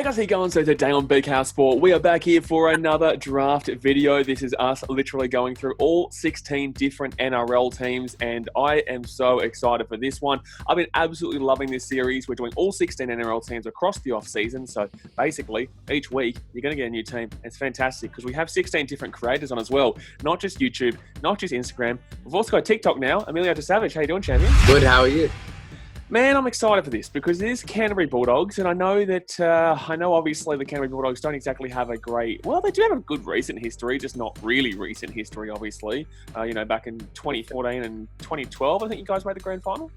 guys, how you going? So today on BKRsport, we are back here for another draft video. This is us literally going through all 16 different NRL teams, and I am so excited for this one. I've been absolutely loving this series. We're doing all 16 NRL teams across the off-season, so basically each week you're going to get a new team. It's fantastic because we have 16 different creators on as well, not just YouTube, not just Instagram. We've also got TikTok now. EmilioDaSavage, how you doing, champion? Good, how are you? Man, I'm excited for this because it is Canterbury Bulldogs, and I know obviously the Canterbury Bulldogs don't exactly have a great, well, they do have a good recent history, just not really recent history, obviously. Back in 2014 and 2012, I think you guys made the grand final.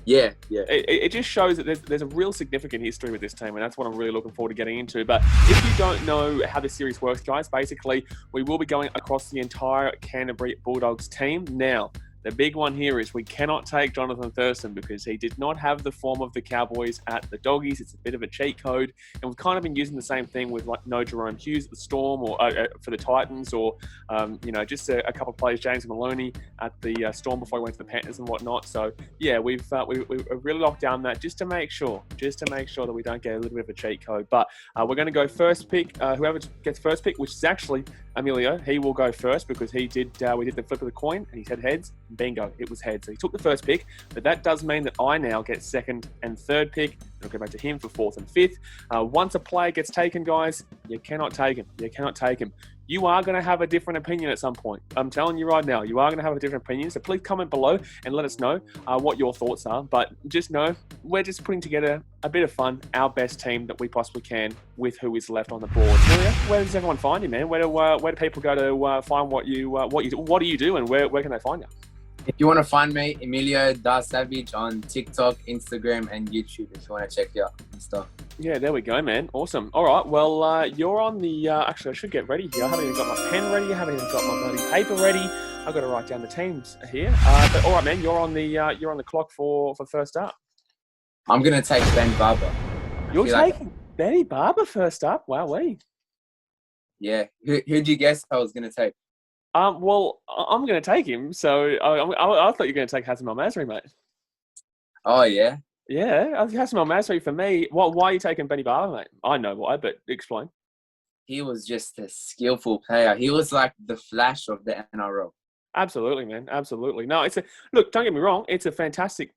Yeah. It just shows that there's a real significant history with this team, and that's what I'm really looking forward to getting into. But if you don't know how this series works, guys, basically we will be going across the entire Canterbury Bulldogs team. Now, the big one here is we cannot take Jonathan Thurston because he did not have the form of the Cowboys at the Doggies. It's a bit of a cheat code. And we've kind of been using the same thing with like no Jerome Hughes at the Storm or for the Titans or, just a couple of players, James Maloney at the Storm before he went to the Panthers and whatnot. So, yeah, we've really locked down that just to make sure that we don't get a little bit of a cheat code. But we're going to go first pick. Whoever gets first pick, which is actually Emilio, he will go first because we did the flip of the coin and he said heads. Bingo, it was heads. So he took the first pick, but that does mean that I now get second and third pick. I'll go back to him for fourth and fifth. Once a player gets taken, guys, you cannot take him. You are going to have a different opinion at some point. I'm telling you right now, you are going to have a different opinion. So please comment below and let us know what your thoughts are. But just know, we're just putting together a bit of fun, our best team that we possibly can with who is left on the board. Julia, where does everyone find you, man? Where do people go to find what do you do, and where can they find you? If you want to find me, EmilioDaSavage on TikTok, Instagram, and YouTube if you want to check out and stuff. Yeah, there we go, man. Awesome. All right, well, you're on the... actually, I should get ready here. I haven't even got my pen ready. I haven't even got my bloody paper ready. I've got to write down the teams here. But all right, man, you're on the clock for first up. I'm going to take Ben Barber. You're taking Benny Barber first up? Wowee. Yeah. Who'd you guess I was going to take? Well, I'm going to take him. So I thought you were going to take Hassan Al-Masri, mate. Oh, yeah? Yeah, Hassan Al-Masri for me. Why are you taking Benny Barber, mate? I know why, but explain. He was just a skillful player. He was like the Flash of the NRL. Absolutely, man. Absolutely. No, look, don't get me wrong. It's a fantastic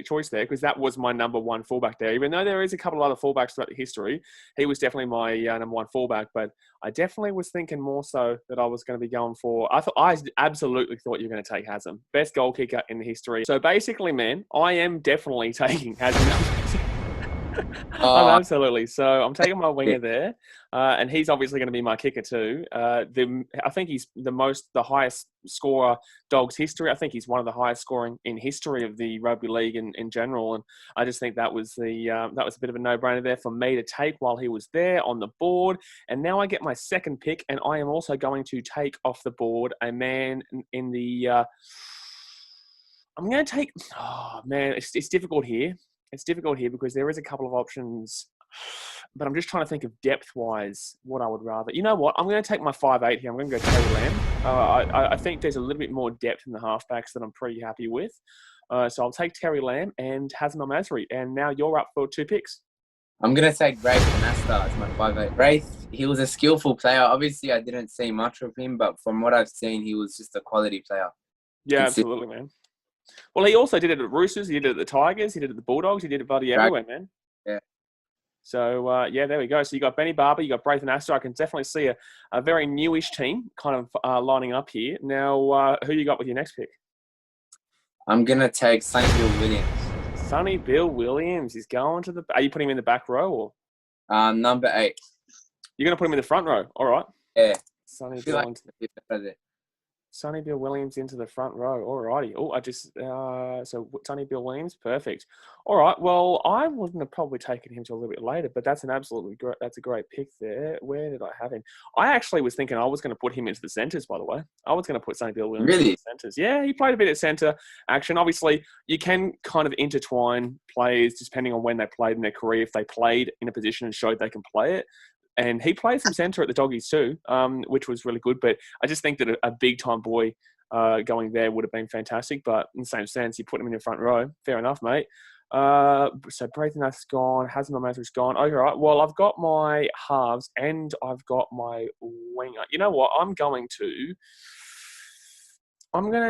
choice there because that was my number one fullback there. Even though there is a couple of other fullbacks throughout the history, he was definitely my number one fullback. But I definitely was thinking more so that I was going to be going for. I absolutely thought you were going to take Hassan, best goal kicker in the history. So basically, man, I am definitely taking Hassan. Absolutely. So I'm taking my winger there, and he's obviously going to be my kicker too. I think he's the highest scorer Dogs history. I think he's one of the highest scoring in history of the rugby league in general, and I just think that was a bit of a no-brainer there for me to take while he was there on the board. And now I get my second pick, and I am also going to take off the board a man in the. I'm going to take. Oh man, it's difficult here. It's difficult here because there is a couple of options, but I'm just trying to think of depth-wise what I would rather. You know what? I'm going to take my 5'8" here. I'm going to go Terry Lamb. I think there's a little bit more depth in the halfbacks that I'm pretty happy with. So I'll take Terry Lamb and Hassan Al-Masri. And now you're up for two picks. I'm going to take Rafe Anasta as my 5'8". Rafe, he was a skillful player. Obviously, I didn't see much of him, but from what I've seen, he was just a quality player. Yeah, absolutely, man. Well, he also did it at Roosters. He did it at the Tigers. He did it at the Bulldogs. He did it bloody everywhere, man. Yeah. So, there we go. So you got Benny Barber. You got Braithen Astor. I can definitely see a very newish team kind of lining up here. Now, who you got with your next pick? I'm going to take Sonny Bill Williams. Sonny Bill Williams. He's going to the... Are you putting him in the back row or? Number 8. You're going to put him in the front row. All right. Yeah. Sonny Bill Williams into the front row. Alrighty. So Sonny Bill Williams, perfect. All right. Well, I wouldn't have probably taken him till a little bit later, but that's a great pick there. Where did I have him? I actually was thinking I was going to put him into the centres, by the way. I was going to put Sonny Bill Williams into the centres. Yeah, he played a bit at centre action. Obviously, you can kind of intertwine players depending on when they played in their career. If they played in a position and showed they can play it. And he played some centre at the Doggies too, which was really good. But I just think that a big-time boy going there would have been fantastic. But in the same sense, you put him in the front row. Fair enough, mate. So Braithnath's gone. Hasn't Mazur's gone. Okay, right. Well, I've got my halves and I've got my winger. You know what? I'm going to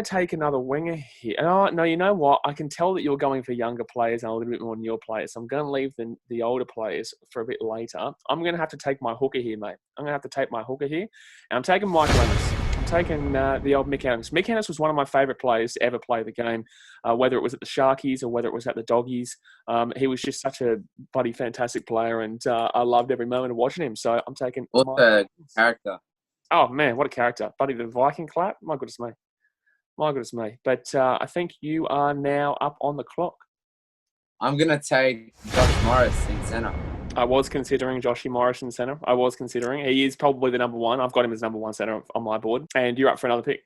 take another winger here. Oh, no, you know what? I can tell that you're going for younger players and a little bit more newer players. So I'm going to leave the older players for a bit later. I'm going to have to take my hooker here, mate. I'm going to have to take my hooker here. And I'm taking Mike Leonard. I'm taking the old Mick Ennis. Mick Ennis was one of my favourite players to ever play the game, whether it was at the Sharkies or whether it was at the Doggies. He was just such a bloody fantastic player, and I loved every moment of watching him. So I'm taking What a character. Oh, man, what a character. Buddy, the Viking clap? My goodness me. My goodness me. But I think you are now up on the clock. I'm going to take Josh Morris in centre. I was considering Joshy Morris in centre. I was considering. He is probably the number one. I've got him as number one centre on my board. And you're up for another pick.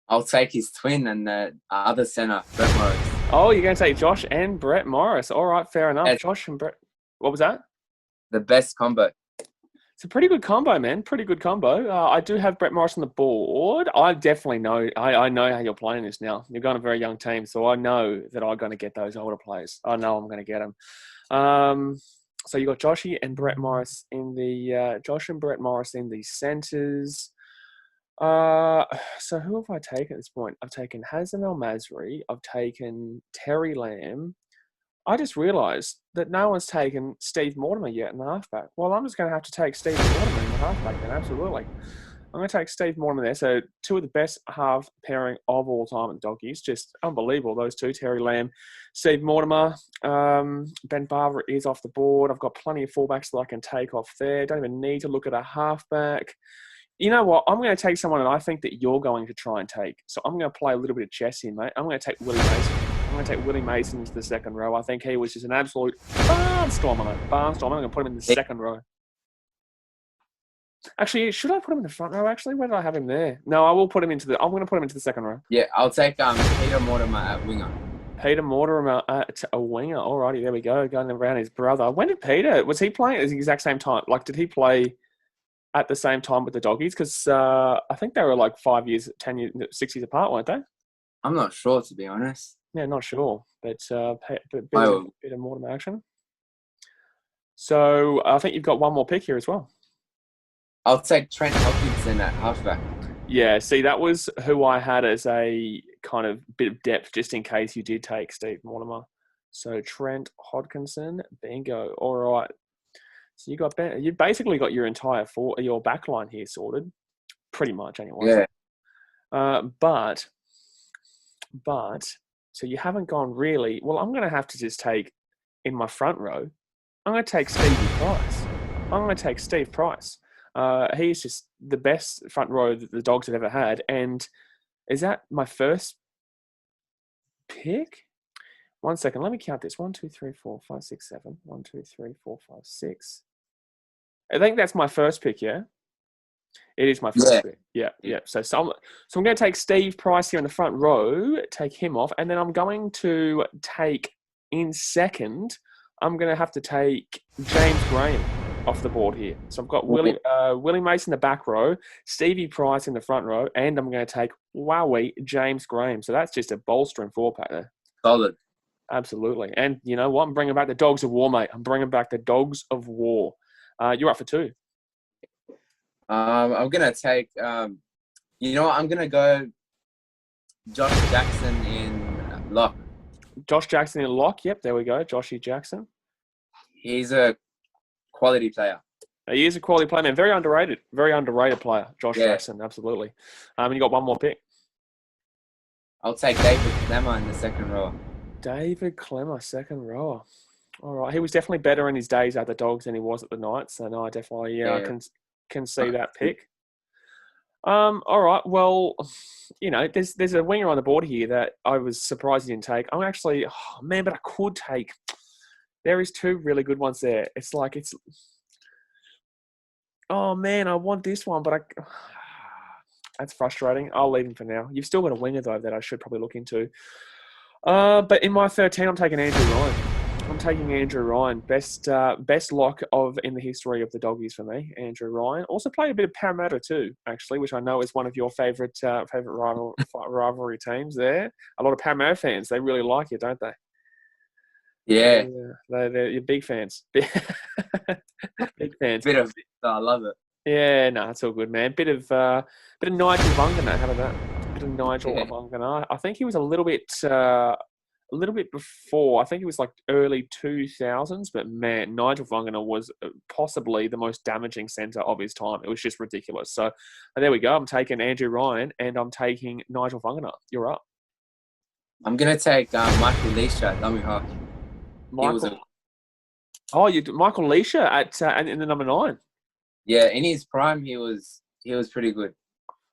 I'll take his twin and the other centre, Brett Morris. Oh, you're going to take Josh and Brett Morris. All right, fair enough. Yes. Josh and Brett. What was that? The best combo. It's a pretty good combo, man. Pretty good combo. I do have Brett Morris on the board. I definitely know. I know how you're playing this now. You're going a very young team, so I know that I'm going to get those older players. I know I'm going to get them. So you got Joshy and Brett Morris in the Josh and Brett Morris in the centres. So who have I taken at this point? I've taken Hazem El Masri. I've taken Terry Lamb. I just realised that no one's taken Steve Mortimer yet in the halfback. Well, I'm just going to have to take Steve Mortimer in the halfback then, absolutely. I'm going to take Steve Mortimer there. So two of the best half pairing of all time at the Doggies. Just unbelievable, those two. Terry Lamb, Steve Mortimer. Ben Barber is off the board. I've got plenty of fullbacks that I can take off there. Don't even need to look at a halfback. You know what? I'm going to take someone that I think that you're going to try and take. So I'm going to play a little bit of chess here, mate. I'm going to take Willie Mason. I'm going to take Willie Mason into the second row. I think he was just an absolute barnstormer, mate. Barnstormer. I'm going to put him in the second row. Actually, should I put him in the front row, actually? Where did I have him there? No, I will put him into I'm going to put him into the second row. Yeah, I'll take Peter Mortimer at winger. Peter Mortimer at a winger. Alrighty, there we go. Going around his brother. When did Peter, was he playing at the exact same time? Like, did he play at the same time with the Doggies? Because I think they were like 5 years, 10 years, 6 years apart, weren't they? I'm not sure, to be honest. Yeah, not sure. But bit of Mortimer action. So I think you've got one more pick here as well. I'll take Trent Hopkinson at halfback. Yeah, see, that was who I had as a kind of bit of depth, just in case you did take Steve Mortimer. So Trent Hodkinson, bingo. All right. So you basically got your entire your back line here sorted, pretty much anyway. Yeah. But so you haven't gone really. Well, I'm going to have to just take in my front row. I'm going to take Stevie Price. I'm going to take Steve Price. He's just the best front row that the Dogs have ever had. And is that my first pick? 1 second. Let me count this. 1, 2, 3, 4, 5, 6, 7. 1, 2, 3, 4, 5, 6. I think that's my first pick, yeah? It is my first pick. Yeah. So I'm going to take Steve Price here in the front row, take him off. And then I'm going to take in second, I'm going to have to take James Graham off the board here. So I've got Willie Mason in the back row, Stevie Price in the front row, and I'm going to take James Graham. So that's just a bolstering four-pack there. Solid. Absolutely. And you know what? I'm bringing back the Dogs of War, mate. I'm bringing back the Dogs of War. You're up for two. I'm going to take, I'm going to go Josh Jackson in lock. Josh Jackson in lock. Yep, there we go. Joshy Jackson. He's a quality player. He is a quality player, man. Very underrated player, Josh Jackson, absolutely. And you got one more pick. I'll take David Clemmer in the second row. David Clemmer, second rower. All right. He was definitely better in his days at the Dogs than he was at the Knights. So, no, I definitely can see that pick. All right. Well, there's a winger on the board here that I was surprised he didn't take. I'm actually, but I could take. There is two really good ones there. Oh, man, I want this one, but that's frustrating. I'll leave him for now. You've still got a winger, though, that I should probably look into. But in my 13, I'm taking Andrew Ryan. I'm taking Andrew Ryan. Best lock in the history of the Doggies for me, Andrew Ryan. Also played a bit of Parramatta too, actually, which I know is one of your favourite rivalry teams there. A lot of Parramatta fans, they really like you, don't they? Yeah, You're big fans. Big fans. bit of. I love it. Yeah, no, it's all good, man. Bit of Nigel Vunganer. How about that? Bit of Nigel Vunganer. I think he was a little bit before. I think it was like early 2000s. But man, Nigel Vunganer was possibly the most damaging centre of his time. It was just ridiculous. So there we go. I'm taking Andrew Ryan and I'm taking Nigel Vunganer. You're up. I'm gonna take Michael Leisha, dummy half. Michael Leisha at in the number 9. Yeah, in his prime, he was pretty good.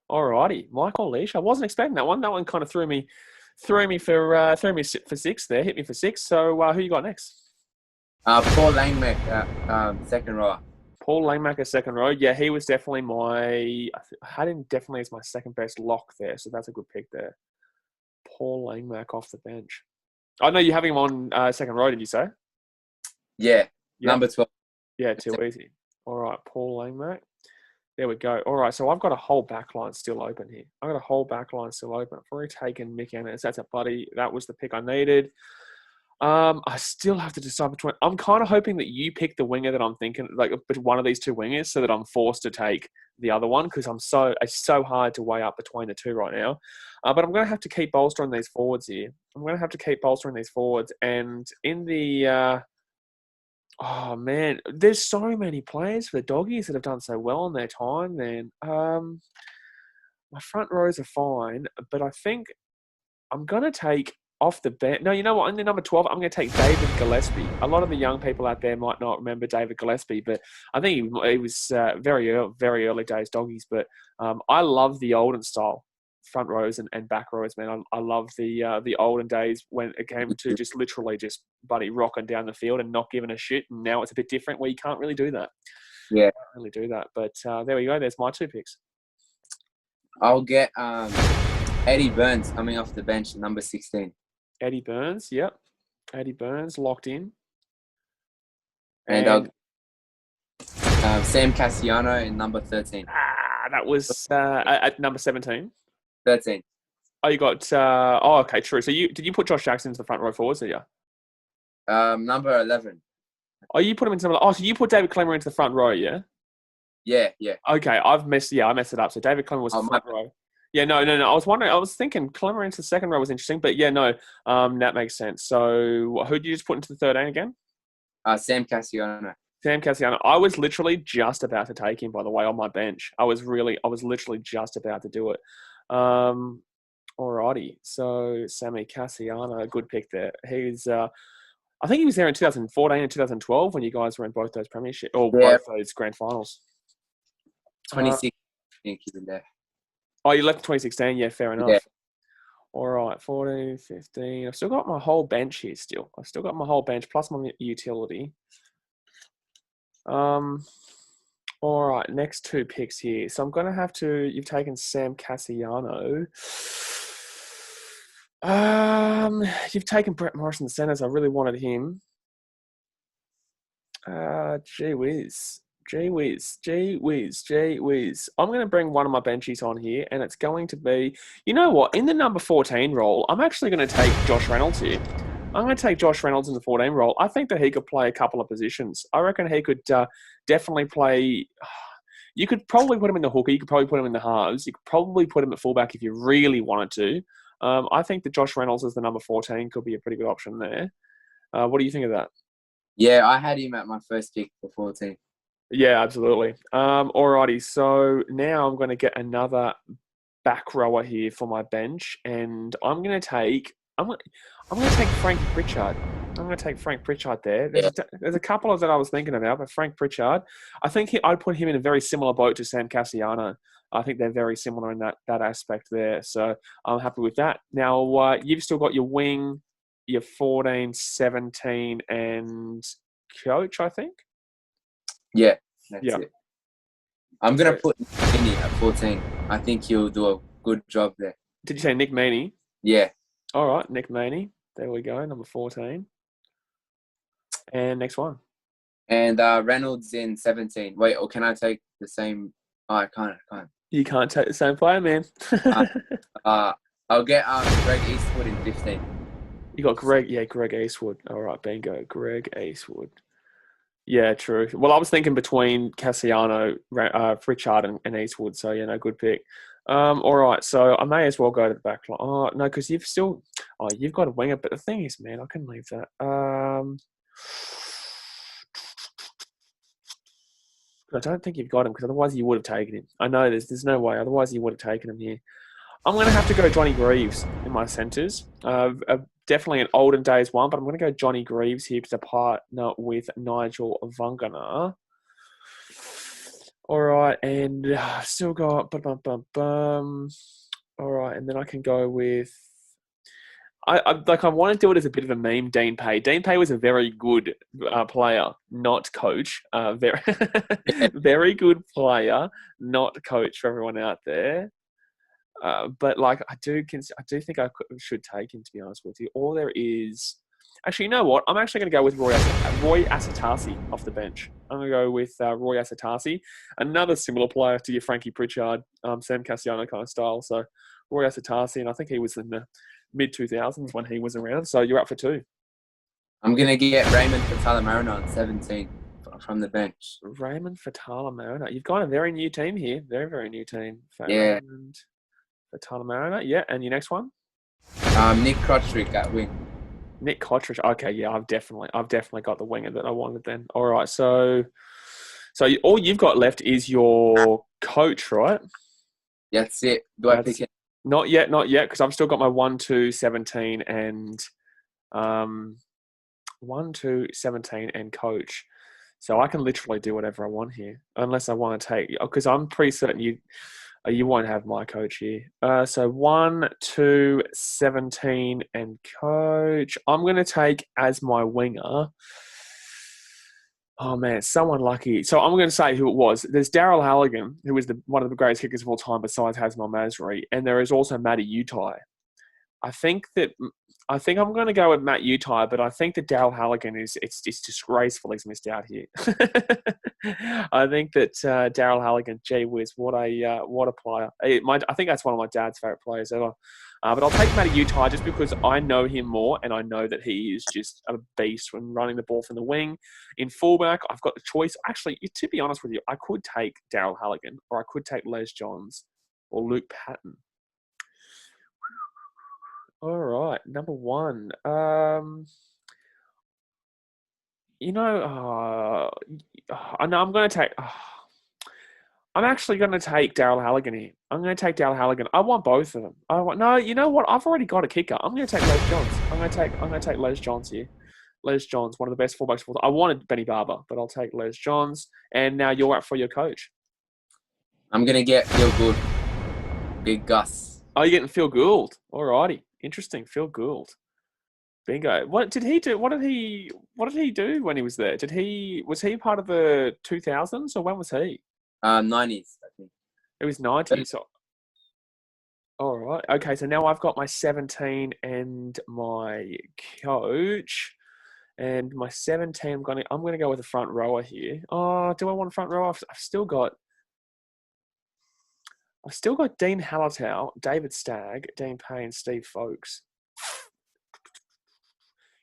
Alrighty, Michael Leisha. I wasn't expecting that one. That one kind of threw me for 6 there. Hit me for 6. So who you got next? Paul Langmack, second row. Paul Langmacher, second row. Yeah, he was definitely I had him definitely as my second best lock there. So that's a good pick there. Paul Langmack off the bench. I know you're having him on second row. Did you say? Yeah, number 12. Yeah, too easy. All right, Paul Langmack. There we go. All right, so I've got a whole backline still open here. I've got a whole backline still open. I've already taken Mick Ennis. That's a buddy. That was the pick I needed. I still have to decide between. I'm kind of hoping that you pick the winger that I'm thinking, like one of these two wingers, so that I'm forced to take the other one because it's so hard to weigh up between the two right now. But I'm going to have to keep bolstering these forwards here. And in the oh man, there's so many players for the Doggies that have done so well in their time. Then my front rows are fine, but I think I'm going to take off the bench. No, you know what? In the number 12, I'm going to take David Gillespie. A lot of the young people out there might not remember David Gillespie, but I think he was very early days Doggies. But I love the olden style front rows and back rows, man. I love the olden days when it came to just literally just buddy rocking down the field and not giving a shit. And now it's a bit different where you can't really do that. Yeah, can't really do that. But there we go. There's my 2 picks. I'll get Eddie Burns coming off the bench, number 16. Eddie Burns, yep. Eddie Burns locked in. And I'll Sam Cassiano in number 13. That was at number 17. 13. Oh, you got. Okay, true. So did you put Josh Jackson into the front row forwards? Did you? Number 11. Oh, you put him into. So you put David Clemmer into the front row, yeah? Yeah. Okay, I messed it up. So David Clemmer was front row. Yeah, no. I was thinking Clemmer into the second row was interesting, but yeah, no. That makes sense. So who did you just put into the 13 again? Sam Cassiano. Sam Cassiano. I was literally just about to take him, by the way, on my bench. I was literally just about to do it. Alrighty. So Sammy Cassiano, good pick there. He's I think he was there in 2014 and 2012 when you guys were in both those premiership both those grand finals. 26, I think he was there. Oh, you left in 2016. Yeah, fair enough. Yeah. All right, 14, 15. I've still got my whole bench here still. I've still got my whole bench plus my utility. All right, next 2 picks here. So I'm going to have to... You've taken Sam Cassiano. You've taken Brett Morrison, the centres. I really wanted him. Gee whiz. I'm going to bring one of my benchies on here, and it's going to be... You know what? In the number 14 role, I'm actually going to take Josh Reynolds here. I'm going to take Josh Reynolds in the 14 role. I think that he could play a couple of positions. I reckon he could definitely play... You could probably put him in the hooker. You could probably put him in the halves. You could probably put him at fullback if you really wanted to. I think that Josh Reynolds as the number 14 could be a pretty good option there. What do you think of that? Yeah, I had him at my first pick for 14. Yeah, absolutely. Alrighty, so now I'm going to get another back rower here for my bench, and I'm going to take Frank Pritchard. I'm going to take Frank Pritchard there. There's a couple of that I was thinking about, but Frank Pritchard, I think I'd put him in a very similar boat to Sam Cassiano. I think they're very similar in that aspect there. So I'm happy with that. Now, you've still got your wing, your 14, 17, and coach, I think? Yeah, that's it. I'm going to put Nick Meaney at 14. I think he'll do a good job there. Did you say Nick Meaney? Yeah. All right, Nick Meaney. There we go, number 14. And next one. And Reynolds in 17. Wait, or can I take the same? Oh, I can't. You can't take the same player, man. I'll get Greg Eastwood in 15. You got Greg. Yeah, Greg Eastwood. All right, bingo. Greg Eastwood. Yeah, true. Well, I was thinking between Cassiano, Pritchard, and Eastwood. So, yeah, no, good pick. All right, so I may as well go to the back line. Oh, no, because you've still... Oh, you've got a winger. But the thing is, man, I can leave that. I don't think you've got him, because otherwise you would have taken him. I know there's no way. Otherwise you would have taken him here. I'm going to have to go Johnny Greaves in my centres. Definitely an olden days one, but I'm going to go Johnny Greaves here to partner with Nigel Vungana. All right, and still got... All right, and then I can go with... I want to do it as a bit of a meme, Dean Pay. Dean Pay was a very good player, not coach. Very, very good player, not coach for everyone out there. But like, I do think I should take him, to be honest with you. Or there is... Actually, you know what? I'm actually going to go with Roy Asatasi off the bench. I'm going to go with Roy Asatasi, another similar player to your Frankie Pritchard, Sam Cassiano kind of style. So Roy Asatasi, and I think he was in the mid-2000s when he was around. So you're up for two. I'm going to get Raymond Fatala-Mariner on 17 from the bench. Raymond Fatala-Mariner. You've got a very new team here. Very, very new team. Yeah. Raymond Fatala-Mariner. Yeah, and your next one? Nick Crotchrick at wing. Nick Kotrick. Okay, yeah, I've definitely got the winger that I wanted then. All right, so all you've got left is your coach, right? That's it. I pick it? Not yet, because I've still got my 1, 2, 17 and 1, 2, 17 and coach. So I can literally do whatever I want here, unless I want to take, because I'm pretty certain you won't have my coach here. So 1, 2, 17 and coach. I'm going to take as my winger. Oh, man, someone lucky. So I'm going to say who it was. There's Daryl Halligan, who was one of the greatest kickers of all time besides Hasmel Masri. And there is also Matty Utai. I think I'm going to go with Matt Utai, but I think that Daryl Halligan it's disgraceful he's missed out here. I think that Daryl Halligan, gee whiz, what a player! I think that's one of my dad's favourite players ever. But I'll take Matty Utai just because I know him more, and I know that he is just a beast when running the ball from the wing. In fullback, I've got the choice. Actually, to be honest with you, I could take Daryl Halligan, or I could take Les Johns, or Luke Patton. All right, number one. I know I'm going to take... I'm actually going to take Daryl Halligan here. I'm going to take Daryl Halligan. I want both of them. No, you know what? I've already got a kicker. I'm going to take Les Johns. I'm going to take Les Johns here. Les Johns, one of the best fullbacks of all time. I wanted Benny Barber, but I'll take Les Johns. And now you're up for your coach. I'm going to get Phil Gould. Big Gus. Oh, you're getting Phil Gould. All righty. Interesting. Phil Gould. Bingo. What did he do? What did he do when he was there? Was he part of the 2000s, or when was he? 90s, I think. It was 90s. So... All right. Okay, so now I've got my 17 and my coach. And my 17, I'm going to go with a front rower here. Oh, do I want a front rower? I've still got Dean Hallertau, David Stagg, Dean Payne, Steve Folkes.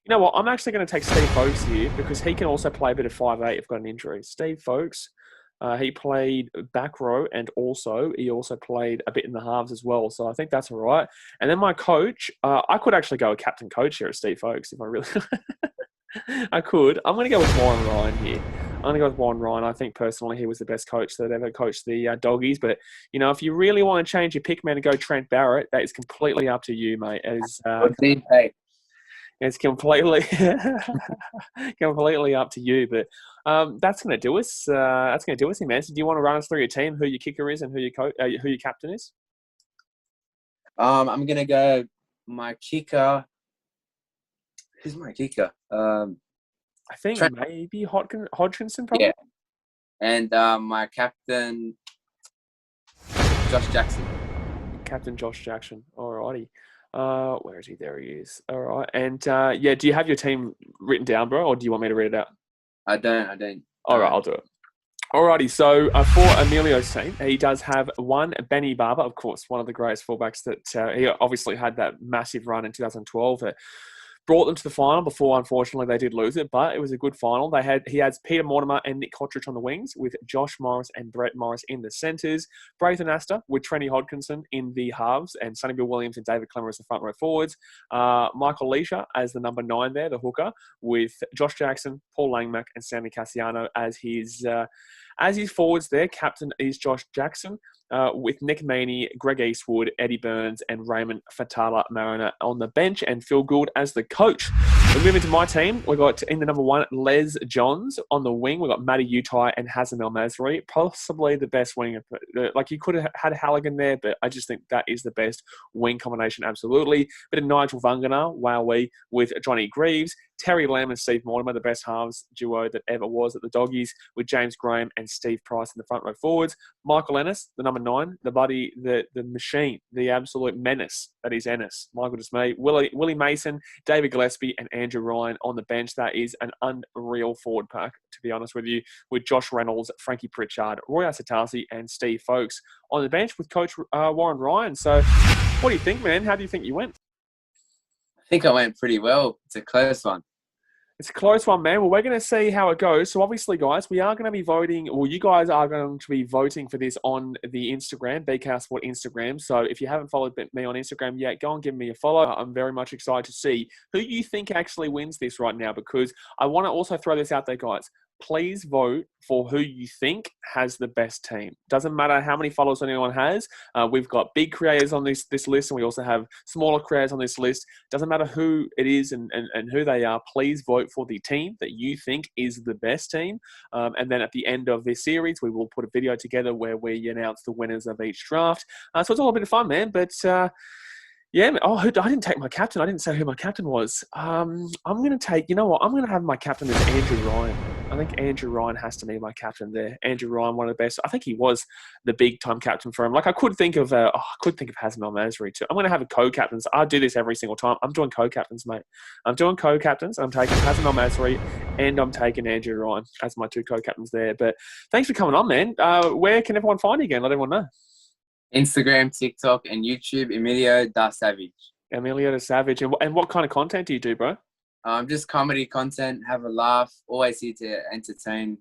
You know what? I'm actually going to take Steve Folkes here because he can also play a bit of 5'8" if got an injury. Steve Folkes, he played back row and he also played a bit in the halves as well. So I think that's all right. And then my coach, I could actually go a captain coach here at Steve Folkes if I really... I could. I'm going to go with Warren Ryan here. I'm going to go with Warren Ryan. I think personally he was the best coach that ever coached the Doggies. But, if you really want to change your pick, man, and go Trent Barrett, that is completely up to you, mate. It's completely up to you. But that's going to do us. That's going to do us, man. So do you want to run us through your team, who your kicker is and who your captain is? I'm going to go my kicker. Who's my kicker? I think maybe Hodgkinson, probably. Yeah. And my captain, Josh Jackson. Captain Josh Jackson. Alrighty. Where is he? There he is. All right. And do you have your team written down, bro, or do you want me to read it out? I don't. All right, I'll do it. Alrighty, so for Emilio's team, he does have one, Benny Barber, of course, one of the greatest fullbacks that he obviously had that massive run in 2012. brought them to the final before, unfortunately, they did lose it, but it was a good final. He has Peter Mortimer and Nick Cottridge on the wings, with Josh Morris and Brett Morris in the centres. Braithen Astor with Trenny Hodkinson in the halves, and Sonny Bill Williams and David Clemmer as the front row forwards. Michael Leisha as the number 9 there, the hooker, with Josh Jackson, Paul Langmack, and Sammy Cassiano as his forwards there. Captain is Josh Jackson, with Nick Meaney, Greg Eastwood, Eddie Burns, and Raymond Fatala Mariner on the bench, and Phil Gould as the coach. We move into my team. We got in the number 1, Les Johns. On the wing, we got Matty Utai and Hazem El Masri, possibly the best wing. Like, you could have had Halligan there, but I just think that is the best wing combination, absolutely. Bit of Nigel Vungana, wowee, with Johnny Greaves. Terry Lamb and Steve Mortimer, the best halves duo that ever was at the Doggies, with James Graham and Steve Price in the front row forwards. Michael Ennis, the number 9, the buddy, the machine, the absolute menace that is Ennis. My goodness me. Willie Mason, David Gillespie, and Andrew Ryan on the bench. That is an unreal forward pack, to be honest with you, with Josh Reynolds, Frankie Pritchard, Roy Asatasi, and Steve Folkes on the bench with Coach Warren Ryan. So what do you think, man? How do you think you went? I think I went pretty well. It's a close one. It's a close one, man. Well, we're going to see how it goes. So obviously, guys, we are going to be voting, or you guys are going to be voting for this on the Instagram, BKRsport Instagram. So if you haven't followed me on Instagram yet, go and give me a follow. I'm very much excited to see who you think actually wins this right now, because I want to also throw this out there, guys. Please vote for who you think has the best team. Doesn't matter how many followers anyone has. We've got big creators on this list, and we also have smaller creators on this list. Doesn't matter who it is and who they are. Please vote for the team that you think is the best team. And then at the end of this series, we will put a video together where we announce the winners of each draft. So it's all a bit of fun, man. But yeah, I didn't take my captain. I didn't say who my captain was. I'm going to take, you know what? I'm going to have my captain as Andrew Ryan. I think Andrew Ryan has to be my captain there. Andrew Ryan, one of the best. I think he was the big-time captain for him. Like, I could think of Hazem El Masri too. I'm going to have a co-captains. I do this every single time. I'm doing co-captains, mate. I'm doing co-captains. I'm taking Hazem El Masri and I'm taking Andrew Ryan as my 2 co-captains there. But thanks for coming on, man. Where can everyone find you again? Let everyone know. Instagram, TikTok, and YouTube, EmilioDaSavage. EmilioDaSavage. And what kind of content do you do, bro? Just comedy content, have a laugh, always here to entertain.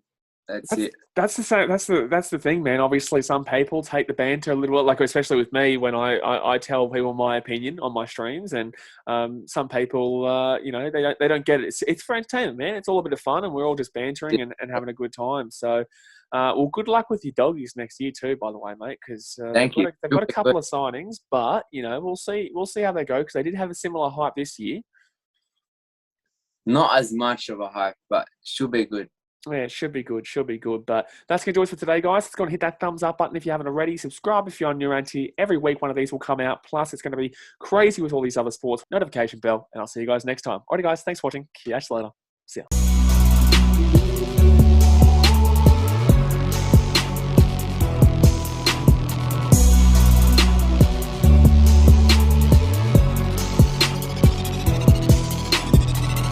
That's it. That's the thing, man. Obviously, some people take the banter a little bit, like especially with me when I tell people my opinion on my streams, and some people, they don't get it. It's for entertainment, man. It's all a bit of fun, and we're all just bantering and having a good time. So, well, good luck with your Doggies next year too, by the way, mate. Because they've got a couple of signings, but we'll see how they go, because they did have a similar hype this year. Not as much of a hype, but should be good. Yeah, it should be good. But that's going to do it for today, guys. It's going to hit that thumbs up button if you haven't already. Subscribe if you're new around here. Every week, one of these will come out. Plus, it's going to be crazy with all these other sports. Notification bell, and I'll see you guys next time. Alrighty, guys. Thanks for watching. Catch you later. See ya.